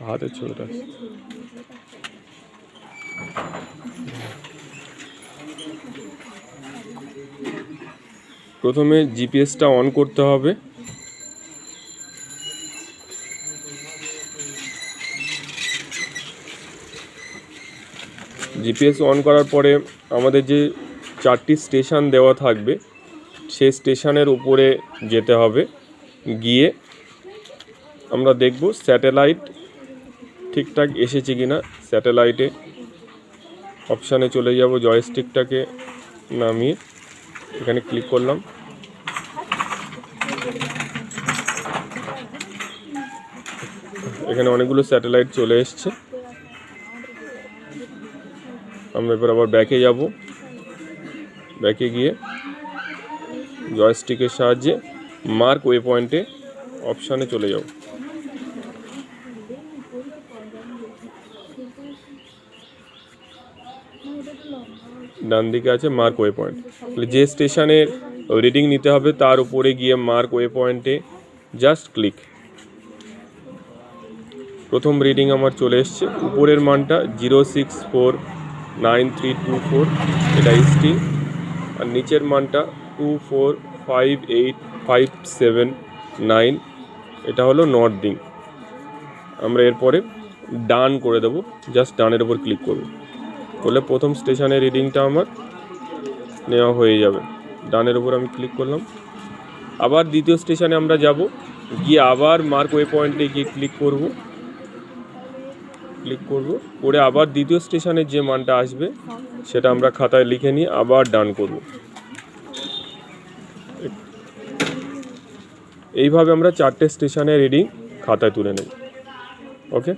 হাতের ছবিটা প্রথমে জিপিএসটা অন করতে হবে। জিপিএস অন করার পরে আমাদের যে 4টি স্টেশন দেওয়া থাকবে সেই স্টেশনের উপরে যেতে হবে। গিয়ে আমরা দেখব স্যাটেলাইট ঠিকঠাক এসেছে কিনা। স্যাটেলাইটে অপশানে চলে যাব, জয়স্টিকটাকে নামিয়ে এখানে ক্লিক করলাম। এখানে অনেকগুলো স্যাটেলাইট চলে এসছে। আমরা এবার আবার ব্যাকে যাব। ব্যাকে গিয়ে জয়স্টিকের সাহায্যে মার্ক ওয়ে পয়েন্টে অপশানে চলে যাব। ডান দিকে আছে মার্ক ওয়ে পয়েন্ট। যে স্টেশনের রিডিং নিতে হবে তার উপরে গিয়ে মার্ক ওয়ে পয়েন্টে জাস্ট ক্লিক। প্রথম রিডিং আমার চলে এসছে। উপরের মানটা 0649324, এটা ইস্টিং। আর নিচের মানটা 2458579, এটা হলো নর্দিং। আমরা এরপরে ডান করে দেবো, জাস্ট ডানের উপর ক্লিক করব, করলে প্রথম স্টেশনের রিডিংটা আমার নেওয়া হয়ে যাবে। ডানের উপর আমি ক্লিক করলাম। আবার দ্বিতীয় স্টেশনে আমরা যাব, গিয়ে আবার মার্ক ওয়ে পয়েন্টে গিয়ে ক্লিক করব করে আবার দ্বিতীয় স্টেশনের যে মানটা আসবে সেটা আমরা খাতায় লিখে নিয়ে আবার ডান করব। এইভাবে আমরা 4টে স্টেশনের রিডিং খাতায় তুলে নেব। ওকে।